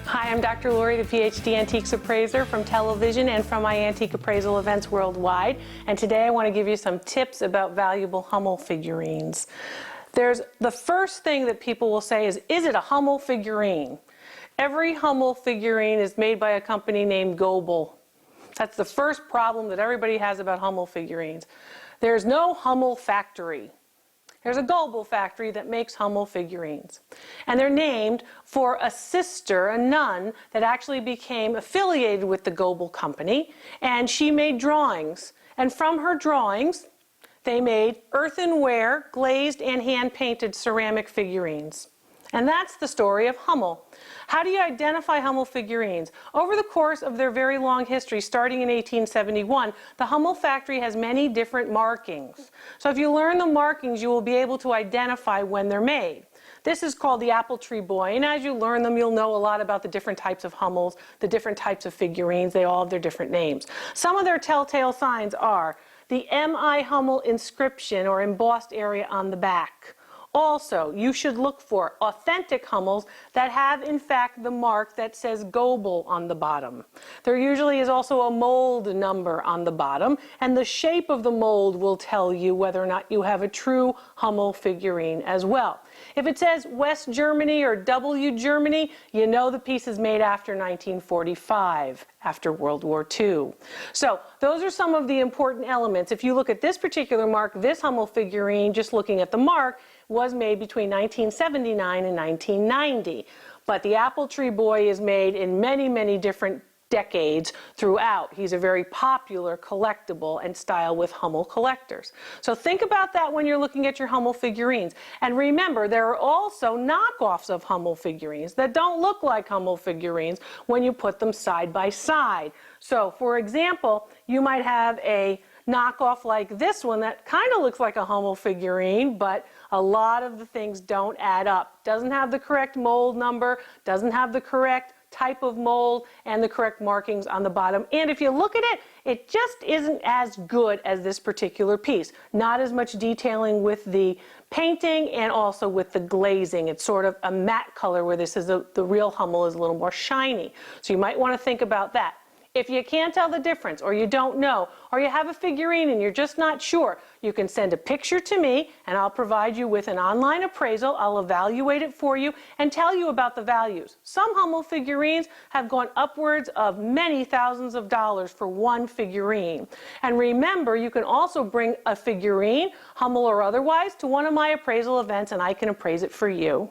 Hi, I'm Dr. Lori, the Ph.D. Antiques Appraiser from television and from my antique appraisal events worldwide. And today I want to give you some tips about valuable Hummel figurines. The first thing that people will say is it a Hummel figurine? Every Hummel figurine is made by a company named Goebel. That's the first problem that everybody has about Hummel figurines. There's no Hummel factory. There's a Goebel factory that makes Hummel figurines. And they're named for a sister, a nun, that actually became affiliated with the Goebel company, and she made drawings. And from her drawings, they made earthenware, glazed and hand-painted ceramic figurines. And that's the story of Hummel. How do you identify Hummel figurines? Over the course of their very long history, starting in 1871, the Hummel factory has many different markings. So if you learn the markings, you will be able to identify when they're made. This is called the apple tree boy, and as you learn them, you'll know a lot about the different types of Hummels, the different types of figurines. They all have their different names. Some of their telltale signs are the M.I. Hummel inscription or embossed area on the back. Also, you should look for authentic Hummels that have, in fact, the mark that says Goebel on the bottom. There usually is also a mold number on the bottom, and the shape of the mold will tell you whether or not you have a true Hummel figurine as well. If it says West Germany or W Germany, you know the piece is made after 1945, after World War II. So those are some of the important elements. If you look at this particular mark, this Hummel figurine, just looking at the mark, was made between 1979 and 1990. But the apple tree boy is made in many, many different decades throughout. He's a very popular collectible and style with Hummel collectors. So think about that when you're looking at your Hummel figurines. And remember, there are also knockoffs of Hummel figurines that don't look like Hummel figurines when you put them side by side. So, for example, you might have a knockoff like this one that kind of looks like a Hummel figurine, but a lot of the things don't add up. Doesn't have the correct mold number, doesn't have the correct type of mold and the correct markings on the bottom. And if you look at it, it just isn't as good as this particular piece. Not as much detailing with the painting and also with the glazing. It's sort of a matte color where this is the real Hummel is a little more shiny. So you might want to think about that. If you can't tell the difference, or you don't know, or you have a figurine and you're just not sure, you can send a picture to me and I'll provide you with an online appraisal. I'll evaluate it for you and tell you about the values. Some Hummel figurines have gone upwards of many thousands of dollars for one figurine. And remember, you can also bring a figurine, Hummel or otherwise, to one of my appraisal events and I can appraise it for you.